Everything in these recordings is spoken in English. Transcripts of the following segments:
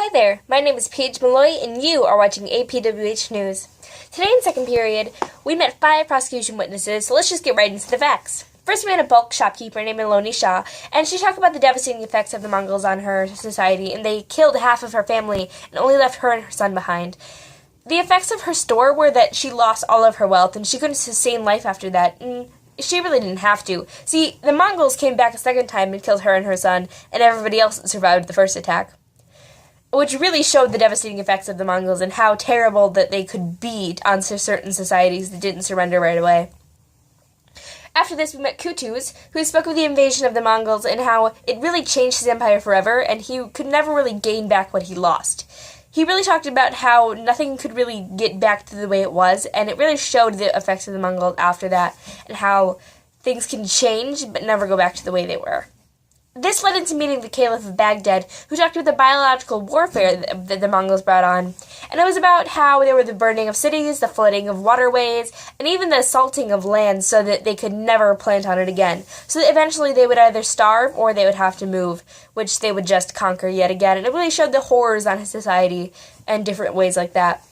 Hi there, my name is Paige Malloy, and you are watching APWH News. Today in second period, we met 5 prosecution witnesses, so let's just get right into the facts. First, we had a bulk shopkeeper named Melanie Shaw, and she talked about the devastating effects of the Mongols on her society, and they killed half of her family and only left her and her son behind. The effects of her store were that she lost all of her wealth, and she couldn't sustain life after that, and she really didn't have to. See, the Mongols came back a second time and killed her and her son, and everybody else that survived the first attack, which really showed the devastating effects of the Mongols and how terrible that they could be on certain societies that didn't surrender right away. After this, we met Kutus, who spoke of the invasion of the Mongols and how it really changed his empire forever, and he could never really gain back what he lost. He really talked about how nothing could really get back to the way it was, and it really showed the effects of the Mongols after that, and how things can change but never go back to the way they were. This led into meeting the Caliph of Baghdad, who talked about the biological warfare that the Mongols brought on. And it was about how there were the burning of cities, the flooding of waterways, and even the assaulting of land so that they could never plant on it again. So that eventually they would either starve or they would have to move, which they would just conquer yet again. And it really showed the horrors on his society and different ways like that.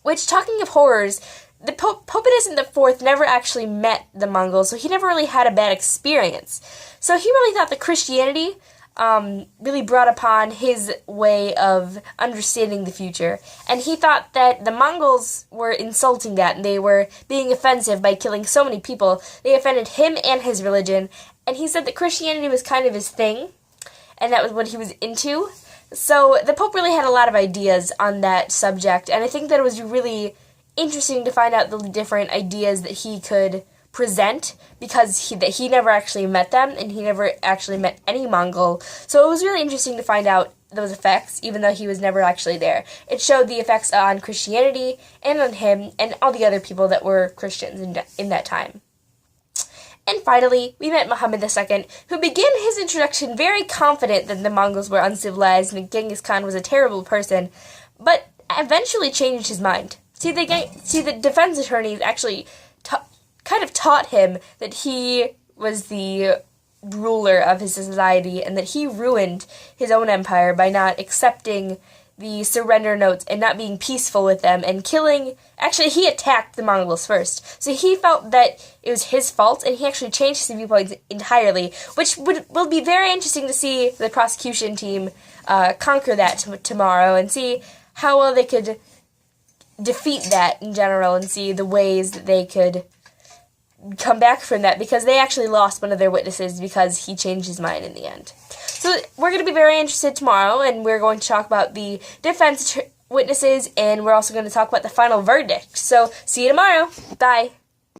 Which, talking of horrors, the Pope Innocent IV never actually met the Mongols, so he never really had a bad experience. So he really thought that Christianity really brought upon his way of understanding the future. And he thought that the Mongols were insulting that, and they were being offensive by killing so many people. They offended him and his religion, and he said that Christianity was kind of his thing, and that was what he was into. So the Pope really had a lot of ideas on that subject, and I think that it was really interesting to find out the different ideas that he could present, because he never actually met them, and he never actually met any Mongol. So it was really interesting to find out those effects, even though he was never actually there. It showed the effects on Christianity and on him and all the other people that were Christians in that time. And finally, we met Muhammad II, who began his introduction very confident that the Mongols were uncivilized and Genghis Khan was a terrible person, but eventually changed his mind. See, the defense attorneys actually kind of taught him that he was the ruler of his society and that he ruined his own empire by not accepting the surrender notes and not being peaceful with them and killing. Actually, he attacked the Mongols first. So he felt that it was his fault, and he actually changed his viewpoints entirely, which will be very interesting to see the prosecution team conquer that tomorrow and see how well they could defeat that in general and see the ways that they could come back from that, because they actually lost one of their witnesses because he changed his mind in the end. So we're going to be very interested tomorrow, and we're going to talk about the defense witnesses, and we're also going to talk about the final verdict. So see you tomorrow. Bye.